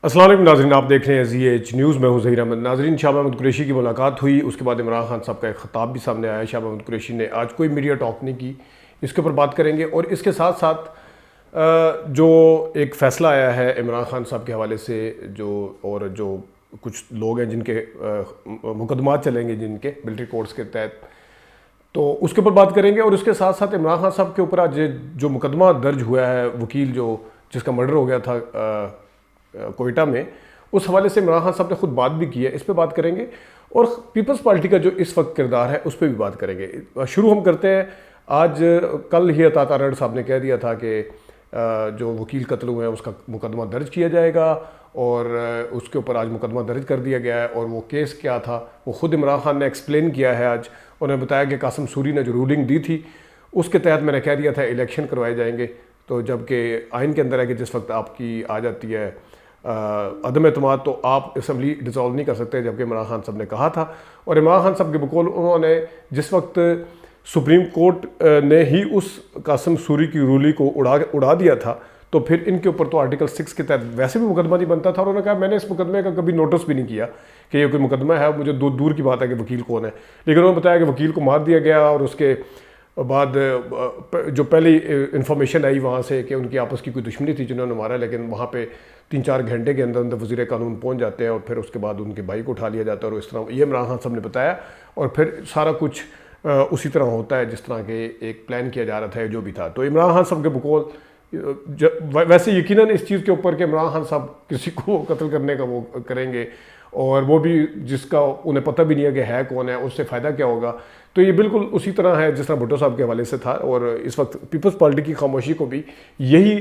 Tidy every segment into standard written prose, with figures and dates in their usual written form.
अस्सलाम वालेकुम नाज़रीन, आप देख रहे हैं ZH न्यूज़। मैं हूं ज़हीर अहमद। नाज़रीन, शाह महमूद कुरैशी की मुलाकात हुई, उसके बाद इमरान खान साहब का एक ख़िताब भी सामने आया। शाह महमूद कुरैशी ने आज कोई मीडिया टॉक नहीं की, इसके ऊपर बात करेंगे। और इसके साथ साथ जो एक फ़ैसला आया है इमरान खान साहब के हवाले से, जो कुछ लोग हैं जिनके मुकदमात चलेंगे, जिनके मिलिट्री कोर्ट्स के तहत, तो उसके ऊपर बात करेंगे। और उसके साथ साथ इमरान खान साहब के ऊपर आज जो मुकदमा दर्ज हुआ है, वकील जिसका मर्डर हो गया था कोयटा में, उस हवाले से इमरान खान साहब ने खुद बात भी की है, इस पे बात करेंगे। और पीपल्स पार्टी का जो इस वक्त किरदार है उस पर भी बात करेंगे। शुरू हम करते हैं, आज कल ही अता तारड़ साहब ने कह दिया था कि जो वकील कत्ल हुए हैं उसका मुकदमा दर्ज किया जाएगा, और उसके ऊपर आज मुकदमा दर्ज कर दिया गया है। और वो केस क्या था वो खुद इमरान खान ने एक्सप्लेन किया है। आज उन्होंने बताया कि कासिम सूरी ने जो रूलिंग दी थी उसके तहत मैंने कह दिया था इलेक्शन करवाए जाएंगे, तो जबकि आइन के अंदर है कि जिस वक्त आपकी आ जाती है अदम एतमाद तो आप असम्बली डिसॉल्व नहीं कर सकते, जबकि इमरान खान साहब ने कहा था। और इमरान खान साहब के बकौल उन्होंने जिस वक्त सुप्रीम कोर्ट ने ही उस कासिम सूरी की रूलिंग को उड़ा दिया था, तो फिर इनके ऊपर तो आर्टिकल 6 के तहत वैसे भी मुकदमा नहीं बनता था। और उन्होंने कहा मैंने इस मुकदमे का कभी नोटिस भी नहीं किया कि ये कोई मुकदमा है, मुझे दूर की बात है कि वकील कौन है। लेकिन उन्होंने बताया कि वकील को मार दिया गया, और उसके बाद जो पहली इंफॉर्मेशन आई वहाँ से कि उनकी आपस की कोई दुश्मनी थी जिन्होंने मारा, लेकिन वहाँ पे 3-4 घंटे के अंदर अंदर वज़ीर कानून पहुँच जाते हैं, और फिर उसके बाद उनके भाई को उठा लिया जाता है। और इस तरह ये इमरान खान साहब ने बताया, और फिर सारा कुछ उसी तरह होता है जिस तरह के एक प्लान किया जा रहा था, जो भी था। तो इमरान खान साहब के बकौल वैसे यकीनन इस चीज़ के ऊपर कि इमरान खान साहब किसी को कत्ल करने का वो करेंगे, और वो भी जिसका उन्हें पता भी नहीं है कि है कौन है, उससे फ़ायदा क्या होगा। तो ये बिल्कुल उसी तरह है जिस तरह भुट्टो साहब के हवाले से था। और इस वक्त पीपल्स पार्टी की खामोशी को भी यही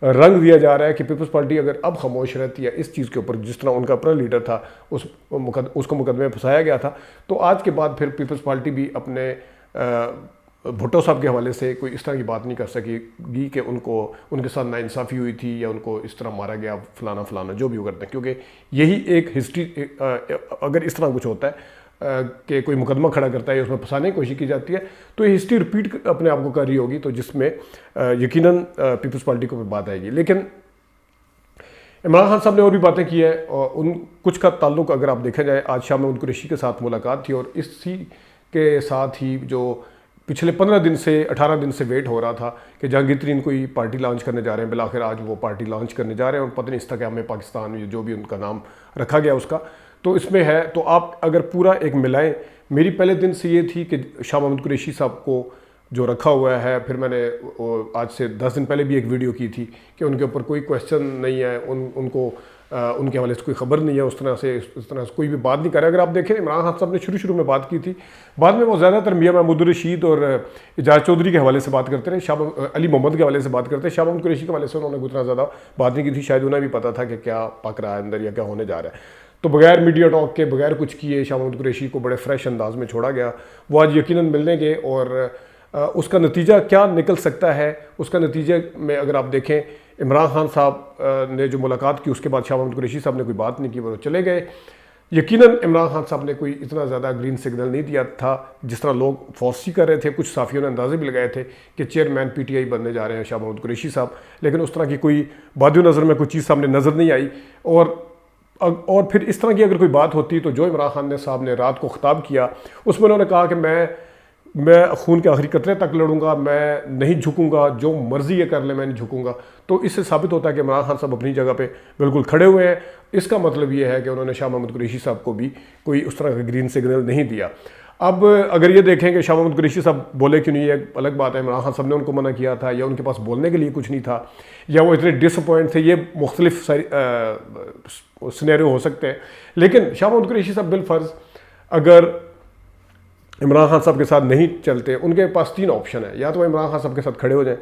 रंग दिया जा रहा है कि पीपल्स पार्टी अगर अब खामोश रहती है इस चीज़ के ऊपर, जिस तरह उनका अपना लीडर था उसको मुकदमे में फंसाया गया था, तो आज के बाद फिर पीपल्स पार्टी भी अपने भुट्टो साहब के हवाले से कोई इस तरह की बात नहीं कर सकेगी कि उनके साथ नाइंसाफ़ी हुई थी या उनको इस तरह मारा गया, फलाना फलाना जो भी वो करते हैं। क्योंकि यही एक हिस्ट्री, अगर इस तरह कुछ होता है कि कोई मुकदमा खड़ा करता है, उसमें फंसाने की कोशिश की जाती है, तो ये हिस्ट्री रिपीट अपने आप को कर रही होगी, तो जिसमें यकीनन पीपल्स पार्टी को बात आएगी। लेकिन इमरान खान साहब ने और भी बातें की है, और उन कुछ का ताल्लुक अगर आप देखा जाए, आज शाह महमूद कुरैशी के साथ मुलाकात थी, और इसी के साथ ही जो पिछले 15 दिन से 18 दिन से वेट हो रहा था कि जहांगीर तरीन कोई पार्टी लॉन्च करने जा रहे हैं, बिलाखिर आज वो पार्टी लॉन्च करने जा रहे हैं। और पता नहीं इस तक हमें पाकिस्तान में जो भी उनका नाम रखा गया उसका, तो इसमें है। तो आप अगर पूरा एक मिलाएं, मेरी पहले दिन से ये थी कि शाह महमूद कुरैशी साहब को जो रखा हुआ है, फिर मैंने आज से 10 दिन पहले भी एक वीडियो की थी कि उनके ऊपर कोई क्वेश्चन नहीं है, उनको उनके हवाले से कोई खबर नहीं है, उस तरह से कोई भी बात नहीं करे। अगर आप देखें, इमरान खान साहब ने शुरू में बात की थी, बाद में वो ज़्यादातर मियां महमूद रशीद और एजाज चौधरी के हवाले से बात करते रहे, अली मोहम्मद के हवाले से बात करते। शाह महमूद कुरैशी के हवाले से उन्होंने उतना ज़्यादा बात नहीं की थी, शायद उन्हें भी पता था कि क्या पक रहा है अंदर या क्या होने जा रहा है। तो बगैर मीडिया टॉक के, बगैर कुछ किए, शाह महमूद कुरैशी को बड़े फ्रेश अंदाज में छोड़ा गया। वो आज यकीनन मिलने गए, और उसका नतीजा क्या निकल सकता है, उसका नतीजे में अगर आप देखें, इमरान खान साहब ने जो मुलाकात की उसके बाद शाह महमूद कुरैशी साहब ने कोई बात नहीं की, वो चले गए। यकीनन इमरान खान साहब ने कोई इतना ज़्यादा ग्रीन सिग्नल नहीं दिया था जिस तरह लोग फॉर्सी कर रहे थे। कुछ साफियों ने अंदाजे भी लगाए थे कि चेयरमैन PTI बनने जा रहे हैं शाह महमूद कुरैशी साहब, लेकिन उस तरह की कोई बादियो नज़र में कोई चीज़ सामने नज़र नहीं आई। और फिर इस तरह की अगर कोई बात होती तो जो इमरान खान साहब ने रात को खिताब किया, उसमें उन्होंने कहा कि मैं खून के आखिरी कतरे तक लड़ूंगा, मैं नहीं झुकूंगा, जो मर्जी ये कर ले मैं नहीं झुकूंगा। तो इससे साबित होता है कि इमरान खान साहब अपनी जगह पे बिल्कुल खड़े हुए हैं। इसका मतलब ये है कि उन्होंने शाह महमूद कुरैशी साहब को भी कोई उस तरह का ग्रीन सिग्नल नहीं दिया। अब अगर ये देखें कि शाह महमूद कुरैशी साहब बोले क्यों नहीं, एक अलग बात है। इमरान खान साहब ने उनको मना किया था, या उनके पास बोलने के लिए कुछ नहीं था, या वो इतने डिसअपॉइंट थे, ये मुख्तलिफ सिनेरियो हो सकते हैं। लेकिन शाह महमूद कुरैशी साहब बिलफर्ज अगर इमरान खान साहब के साथ नहीं चलते, उनके पास 3 ऑप्शन है। या तो वो इमरान खान साहब के साथ खड़े हो जाएं,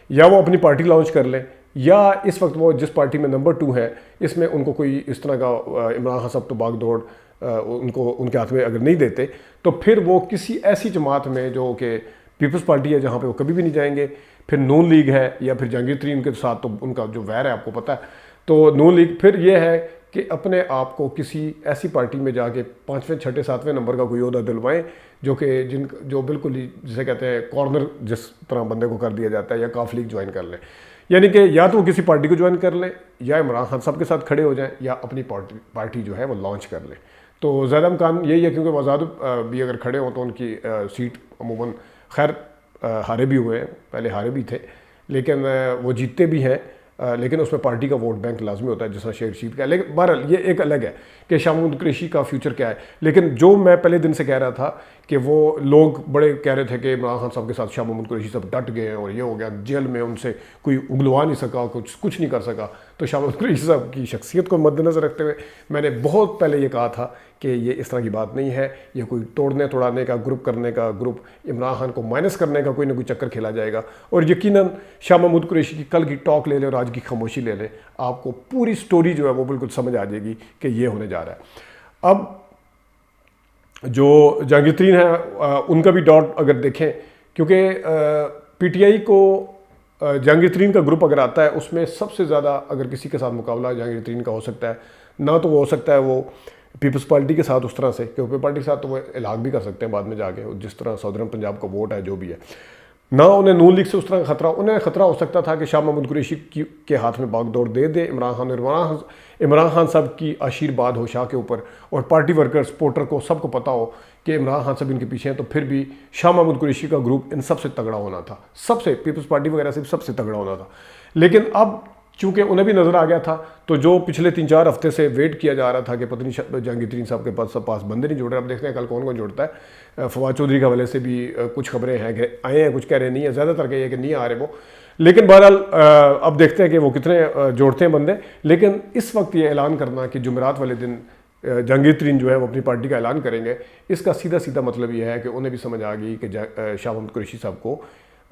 या वो अपनी पार्टी लॉन्च कर लें, या इस वक्त वो जिस पार्टी में नंबर 2 है इसमें उनको कोई इस तरह का इमरान खान साहब तो भाग दौड़ उनको उनके हाथ में अगर नहीं देते, तो फिर वो किसी ऐसी जमात में जो कि पीपल्स पार्टी है जहाँ पे वो कभी भी नहीं जाएंगे। फिर नून लीग है, या फिर जहांगीर तरीन के साथ तो उनका जो वैर है आपको पता है। तो नून लीग फिर ये है कि अपने आप को किसी ऐसी पार्टी में जाके 5वें 6ठे 7वें नंबर का कोई ओहदा दिलवाएं जो बिल्कुल ही जिसे कहते हैं कॉर्नर जिस तरह बंदे को कर दिया जाता है, या काफ लीग ज्वाइन कर लें। یعنی کہ یا تو وہ کسی پارٹی کو جوائن کر لیں یا عمران خان صاحب کے ساتھ کھڑے ہو جائیں یا اپنی پارٹی جو ہے وہ لانچ کر لیں. تو زیادہ امکان یہی ہے کیونکہ وزاد بھی اگر کھڑے ہوں تو ان کی سیٹ عموماً خیر ہارے بھی ہوئے ہیں, پہلے ہارے بھی تھے لیکن وہ جیتتے بھی ہیں, لیکن اس میں پارٹی کا ووٹ بینک لازمی ہوتا ہے جس طرح شیخ رشید کا ہے. لیکن بہرحال یہ ایک الگ ہے کہ شاہ محمود قریشی کا فیوچر کیا ہے. لیکن جو میں پہلے دن سے کہہ رہا تھا کہ وہ لوگ بڑے کہہ رہے تھے کہ عمران خان صاحب کے ساتھ شاہ محمود قریشی صاحب ڈٹ گئے ہیں اور یہ ہو گیا, جیل میں ان سے کوئی اگلوا نہیں سکا, کچھ نہیں کر سکا. تو شاہ محمود قریشی صاحب کی شخصیت کو مد نظر رکھتے ہوئے میں نے بہت پہلے یہ کہا تھا کہ یہ اس طرح کی بات نہیں ہے, یہ کوئی توڑنے توڑانے کا گروپ کرنے کا گروپ عمران خان کو مائنس کرنے کا کوئی نہ کوئی چکر کھیلا جائے گا. اور یقیناً شاہ محمود قریشی کی کل کی ٹاک لے لیں اور آج کی خاموشی لے لیں, آپ کو پوری سٹوری جو ہے وہ بالکل سمجھ آ جائے گی کہ یہ ہونے جا رہا ہے. اب جو جہانگیر ترین ہیں ان کا بھی ڈاٹ اگر دیکھیں, کیونکہ پی ٹی آئی کو جہانگیر ترین کا گروپ اگر آتا ہے اس میں سب سے زیادہ اگر کسی کے ساتھ مقابلہ جہانگیر ترین کا ہو سکتا ہے, نہ تو وہ ہو سکتا ہے وہ پیپلز پارٹی کے ساتھ اس طرح سے, کہ پیپلز پارٹی کے ساتھ تو وہ الحاق بھی کر سکتے ہیں بعد میں جا کے, جس طرح سدرن پنجاب کا ووٹ ہے جو بھی ہے, نہ انہیں نون لیگ سے اس طرح خطرہ. انہیں خطرہ ہو سکتا تھا کہ شاہ محمود قریشی کے ہاتھ میں باغ دوڑ دے دے عمران خان, اور عمران خان صاحب کی آشیرواد ہو شاہ کے اوپر, اور پارٹی ورکر سپورٹر کو سب کو پتہ ہو کہ عمران خان صاحب ان کے پیچھے ہیں, تو پھر بھی شاہ محمود قریشی کا گروپ ان سب سے تگڑا ہونا تھا, سب سے پیپلز پارٹی وغیرہ سے سب سے تگڑا ہونا تھا. لیکن اب چونکہ انہیں بھی نظر آ گیا تھا, تو جو پچھلے 3-4 ہفتے سے ویٹ کیا جا رہا تھا کہ پتہ نہیں جہانگیر ترین صاحب کے پاس بندے نہیں جوڑ رہے, اب دیکھتے ہیں کل کون کون جوڑتا ہے. فواد چودھری کے حوالے سے بھی کچھ خبریں ہیں کہ آئے ہیں, کچھ کہہ رہے نہیں ہیں, زیادہ تر کہ یہ کہ نہیں آ رہے وہ. لیکن بہرحال اب دیکھتے ہیں کہ وہ کتنے جوڑتے ہیں بندے. لیکن اس وقت یہ اعلان کرنا کہ جمعرات والے دن جہانگیر ترین جو ہے وہ اپنی پارٹی کا اعلان کریں گے, اس کا سیدھا مطلب یہ ہے کہ انہیں بھی سمجھ آ گئی کہ شاہ محمود قریشی صاحب کو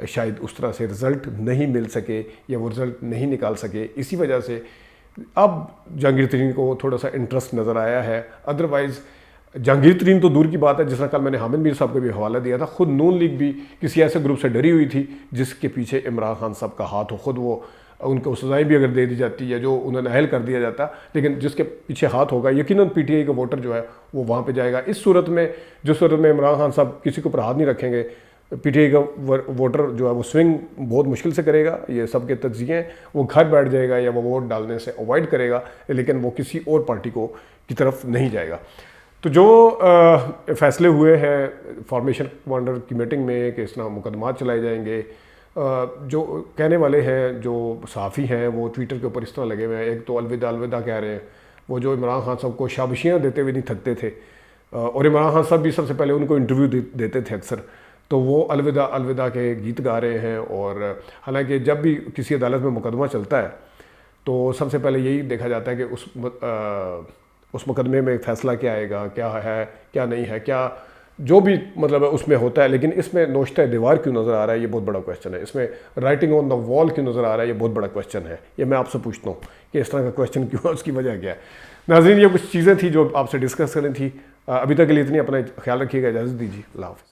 شاید اس طرح سے رزلٹ نہیں مل سکے یا وہ رزلٹ نہیں نکال سکے. اسی وجہ سے اب جہانگیر ترین کو تھوڑا سا انٹرسٹ نظر آیا ہے. ادروائز جہانگیر ترین تو دور کی بات ہے, جس طرح کل میں نے حامد میر صاحب کو بھی حوالہ دیا تھا, خود نون لیگ بھی کسی ایسے گروپ سے ڈری ہوئی تھی جس کے پیچھے عمران خان صاحب کا ہاتھ ہو. خود وہ ان کو سزائیں بھی اگر دے دی جاتی ہے جو انہیں نااہل کر دیا جاتا, لیکن جس کے پیچھے ہاتھ ہوگا یقیناً پی ٹی آئی کا ووٹر جو ہے وہ وہاں پہ جائے گا. اس صورت میں جو صورت میں عمران خان صاحب کسی کے اوپر ہاتھ نہیں رکھیں گے, پی ٹی آئی کا ووٹر جو ہے وہ سوئنگ بہت مشکل سے کرے گا. یہ سب کے تجزیے ہیں, وہ گھر بیٹھ جائے گا یا وہ ووٹ ڈالنے سے اوائڈ کرے گا, لیکن وہ کسی اور پارٹی کی طرف نہیں جائے گا. تو جو فیصلے ہوئے ہیں فارمیشن کمانڈر کی میٹنگ میں کہ اس طرح مقدمات چلائے جائیں گے, جو کہنے والے ہیں جو صحافی ہیں وہ ٹویٹر کے اوپر اس طرح لگے ہوئے ہیں. ایک تو الوداع کہہ رہے ہیں, وہ جو عمران خان صاحب کو شاباشیاں دیتے ہوئے نہیں تھکتے تھے, اور عمران خان صاحب بھی سب سے پہلے ان کو انٹرویو دیتے تھے اکثر, تو وہ الوداع کے گیت گا رہے ہیں. اور حالانکہ جب بھی کسی عدالت میں مقدمہ چلتا ہے تو سب سے پہلے یہی دیکھا جاتا ہے کہ اس مقدمے میں فیصلہ کیا آئے گا, کیا ہے کیا نہیں ہے, کیا جو بھی مطلب اس میں ہوتا ہے. لیکن اس میں نوشتہ دیوار کیوں نظر آ رہا ہے, یہ بہت بڑا کویشچن ہے. اس میں رائٹنگ آن دا وال کیوں نظر آ رہا ہے, یہ بہت بڑا کویشچن ہے. یہ میں آپ سے پوچھتا ہوں کہ اس طرح کا کویشچن کیوں ہے, اس کی وجہ کیا ہے. ناظرین, یہ کچھ چیزیں تھیں جو آپ سے ڈسکس کرنی تھی. ابھی تک کے لیے اتنی, اپنا خیال رکھیے گا, اجازت دیجیے, اللہ حافظ.